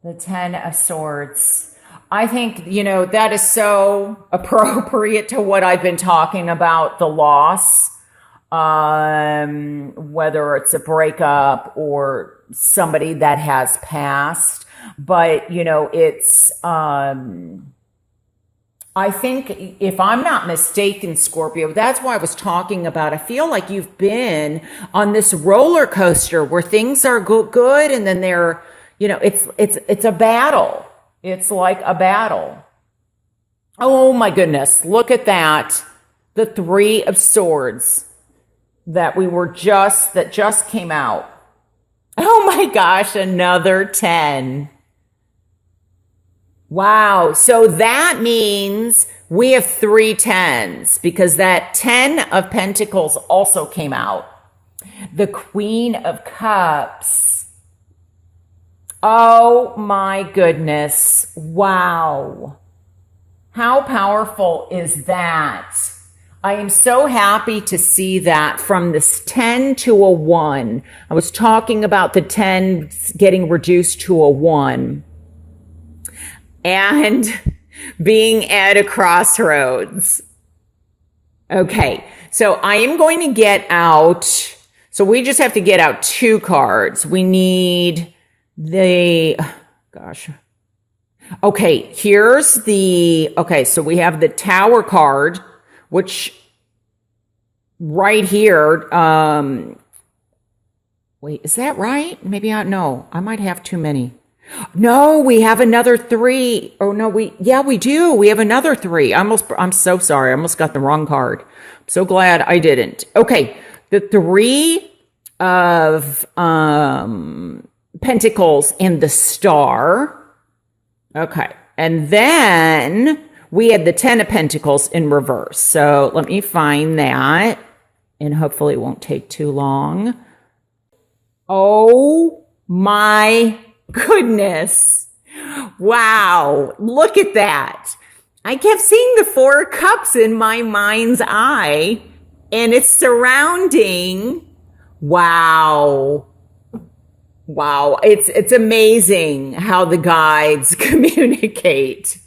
The Ten of Swords. I think, that is so appropriate to what I've been talking about, the loss, whether it's a breakup or somebody that has passed. But, I think if I'm not mistaken, Scorpio, that's why I was talking about. I feel like you've been on this roller coaster where things are good and then they're, it's a battle. It's like a battle. Oh my goodness. Look at that. The Three of Swords that just came out. Oh my gosh. Another 10. Wow. So that means we have three tens because that 10 of Pentacles also came out. The Queen of Cups. Oh my goodness. Wow. How powerful is that? I am so happy to see that from this 10 to a 1. I was talking about the 10 getting reduced to a 1. And being at a crossroads. Okay, so I am going to get out. So we just have to get out 2 cards. We need Okay, so we have the Tower card, which right here, wait, is that right? Maybe I might have too many. No, we have another 3. Oh no, we do. We have another 3. I'm so sorry. I almost got the wrong card. I'm so glad I didn't. Okay. The 3 of, Pentacles and the Star. Okay. And then we had the 10 of Pentacles in reverse. So let me find that and hopefully it won't take too long. Oh my goodness. Wow. Look at that. I kept seeing the 4 of Cups in my mind's eye and it's surrounding. Wow. Wow. It's amazing how the guides communicate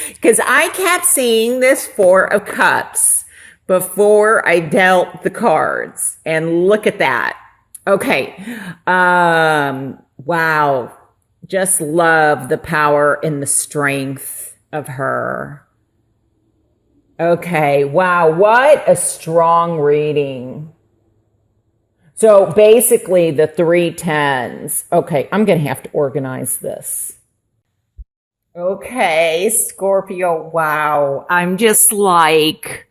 because I kept seeing this 4 of Cups before I dealt the cards and look at that. Okay. Wow. Just love the power and the strength of her. Okay. Wow. What a strong reading. So basically the 3 tens. Okay. I'm going to have to organize this. Okay. Scorpio. Wow. I'm just like,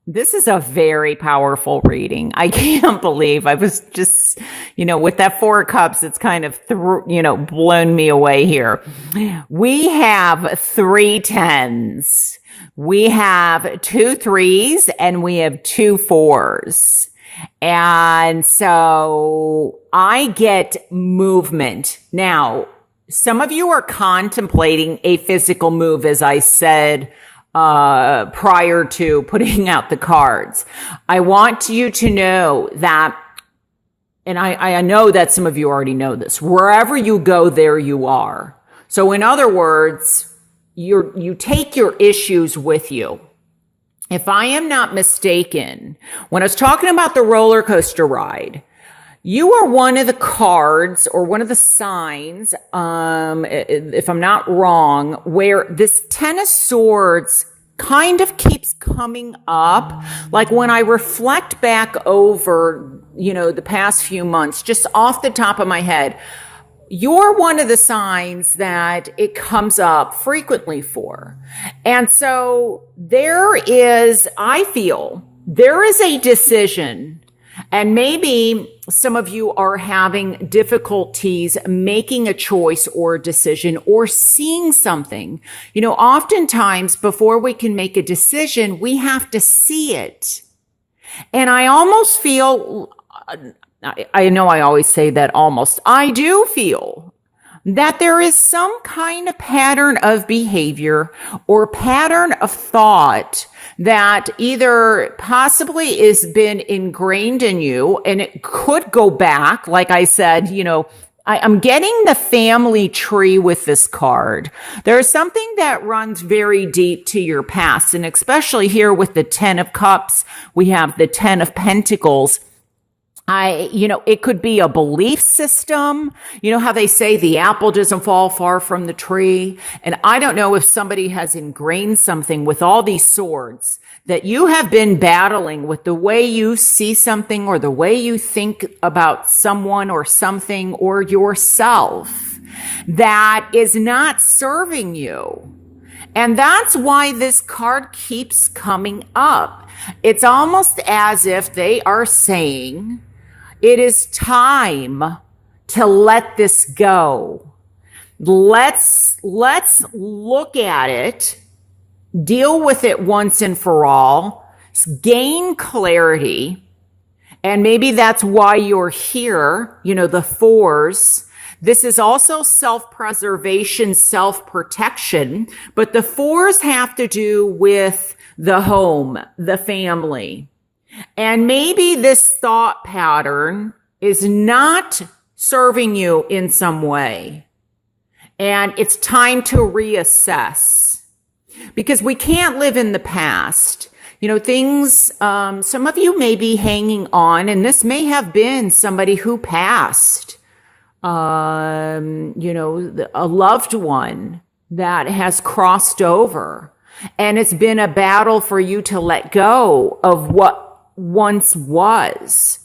this is a very powerful reading. I can't believe I was just, with that 4 of Cups, it's kind of, blown me away here. We have 3 tens. We have 2 3s and we have 2 4s. And so I get movement. Now, some of you are contemplating a physical move, as I said, prior to putting out the cards. I want you to know that, and I know that some of you already know this, wherever you go, there you are. So in other words, you take your issues with you. If I am not mistaken, when I was talking about the roller coaster ride, you are one of the cards or one of the signs, if I'm not wrong, where this 10 of Swords kind of keeps coming up. Like when I reflect back over, the past few months, just off the top of my head, you're one of the signs that it comes up frequently for. And so I feel there is a decision. And maybe some of you are having difficulties making a choice or a decision or seeing something. Oftentimes before we can make a decision, we have to see it. And I almost feel, I know I always say that almost, I do feel that there is some kind of pattern of behavior or pattern of thought that either possibly has been ingrained in you, and it could go back, like I said, I'm getting the family tree with this card. There's something that runs very deep to your past. And especially here with the 10 of Cups, we have the 10 of Pentacles. It could be a belief system. You know how they say the apple doesn't fall far from the tree? And I don't know if somebody has ingrained something with all these swords that you have been battling with the way you see something or the way you think about someone or something or yourself that is not serving you. And that's why this card keeps coming up. It's almost as if they are saying, it is time to let this go. Let's look at it, deal with it once and for all, gain clarity. And maybe that's why you're here, the fours. This is also self-preservation, self-protection, but the fours have to do with the home, the family. And maybe this thought pattern is not serving you in some way. And it's time to reassess because we can't live in the past. Things, some of you may be hanging on, and this may have been somebody who passed, a loved one that has crossed over. And it's been a battle for you to let go of what once was.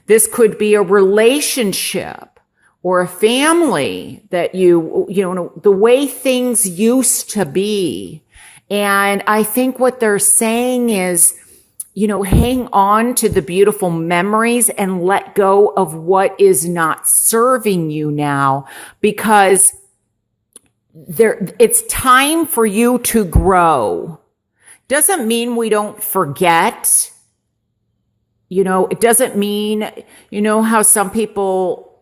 This could be a relationship or a family that the way things used to be. And I think what they're saying is, hang on to the beautiful memories and let go of what is not serving you now, because it's time for you to grow. Doesn't mean we don't forget. It doesn't mean, how some people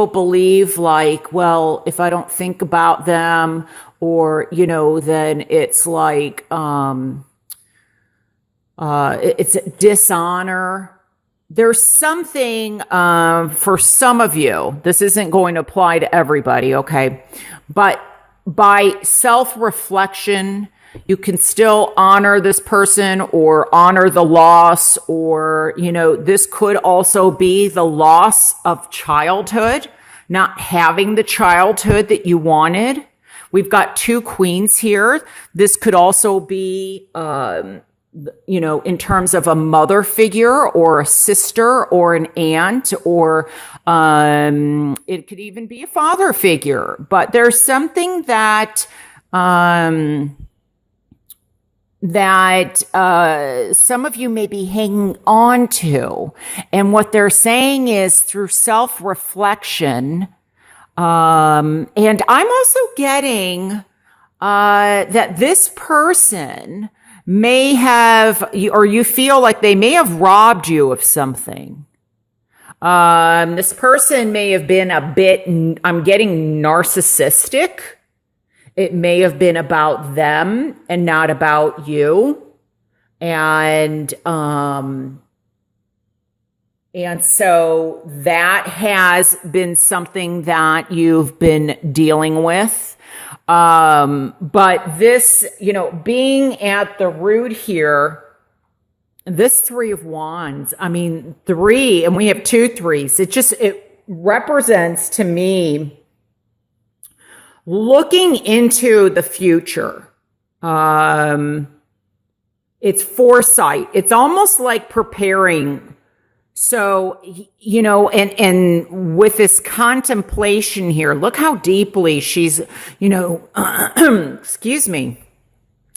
believe like, well, if I don't think about them or, then it's like, it's dishonor. There's something, for some of you, this isn't going to apply to everybody. Okay. But by self-reflection, you can still honor this person or honor the loss, or, this could also be the loss of childhood, not having the childhood that you wanted. We've got two queens here. This could also be, in terms of a mother figure or a sister or an aunt, or it could even be a father figure. But there's something that some of you may be hanging on to. And what they're saying is through self-reflection, and I'm also getting that this person may have, or you feel like they may have robbed you of something. This person may have been a bit, I'm getting narcissistic. It may have been about them and not about you. And so that has been something that you've been dealing with. But this, being at the root here, this Three of Wands, three, and we have two threes. It represents to me looking into the future. It's foresight. It's almost like preparing. So, and with this contemplation here, look how deeply she's, excuse me,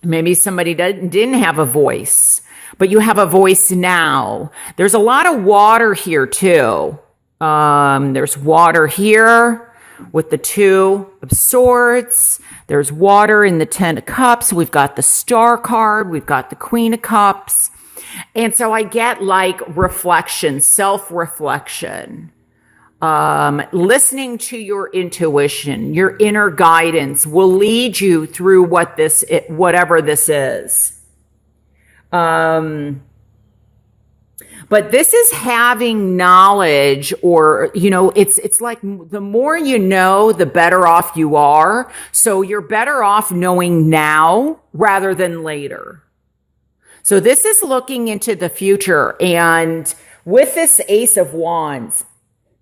maybe somebody didn't have a voice, but you have a voice now. There's a lot of water here too. There's water here with the Two of Swords. There's water in the Ten of Cups. We've got the Star card. We've got the Queen of Cups. And so I get like reflection, self-reflection, listening to your intuition, your inner guidance will lead you through whatever this is. But But this is having knowledge, or, it's like the more you know, the better off you are. So you're better off knowing now rather than later. So this is looking into the future. And with this Ace of Wands,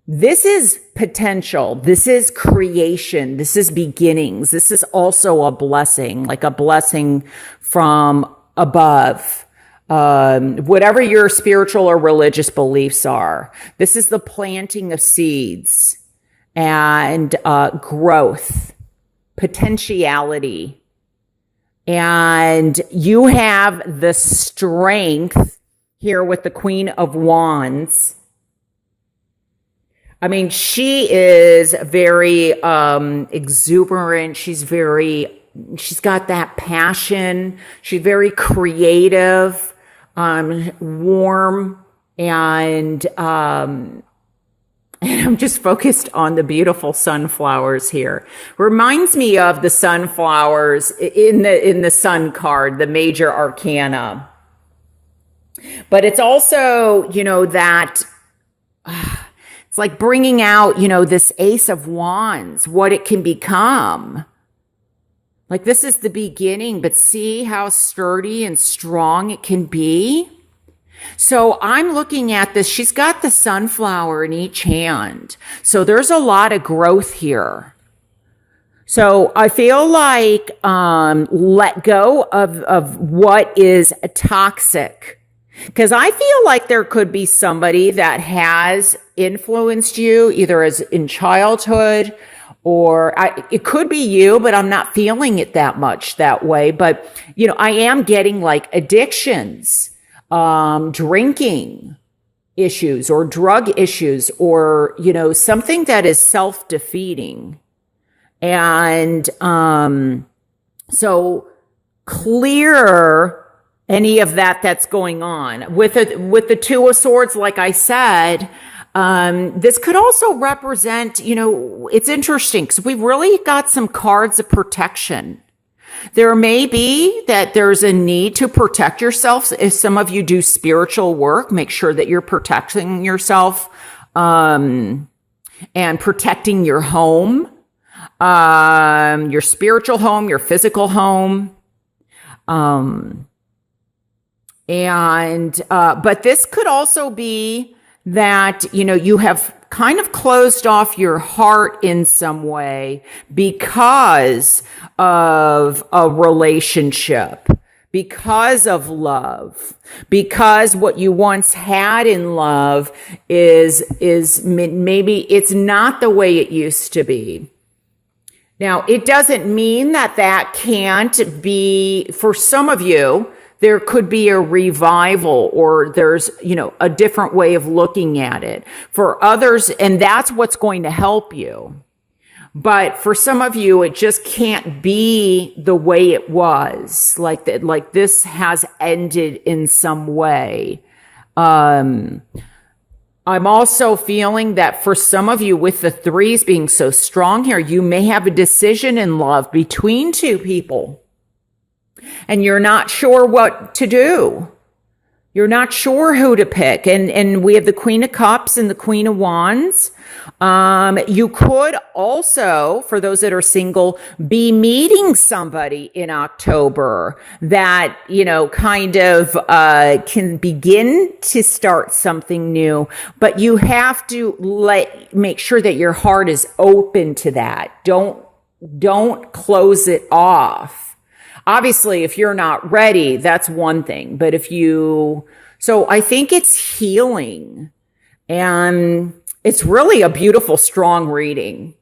this is potential. This is creation. This is beginnings. This is also a blessing, like a blessing from above. Whatever your spiritual or religious beliefs are, this is the planting of seeds and growth, potentiality. And you have the strength here with the Queen of Wands. I mean, she is very exuberant. She's got that passion. She's very creative, warm, and I'm just focused on the beautiful sunflowers here. Reminds me of the sunflowers in the Sun card, the major arcana. But it's also, that it's like bringing out, this Ace of Wands, what it can become. Like, this is the beginning, but see how sturdy and strong it can be? So I'm looking at this. She's got the sunflower in each hand. So there's a lot of growth here. So I feel like let go of what is toxic. Because I feel like there could be somebody that has influenced you either as in childhood, or it could be you, but I'm not feeling it that much that way. But, I am getting like addictions, drinking issues or drug issues, or, something that is self-defeating. And so clear any of that's going on. With the Two of Swords, like I said, this could also represent, it's interesting because we've really got some cards of protection. There may be that there's a need to protect yourself. If some of you do spiritual work, make sure that you're protecting yourself, and protecting your home, your spiritual home, your physical home. But this could also be that, you have kind of closed off your heart in some way because of a relationship, because of love, because what you once had in love is maybe it's not the way it used to be. Now, it doesn't mean that can't be, for some of you, there could be a revival, or there's, a different way of looking at it. For others, and that's what's going to help you. But for some of you, it just can't be the way it was. Like that, like this has ended in some way. I'm also feeling that for some of you, with the threes being so strong here, you may have a decision in love between two people. And you're not sure what to do. You're not sure who to pick. And we have the Queen of Cups and the Queen of Wands. You could also, for those that are single, be meeting somebody in October that, kind of can begin to start something new. But you have to make sure that your heart is open to that. Don't close it off. Obviously, if you're not ready, that's one thing. But so I think it's healing, and it's really a beautiful, strong reading.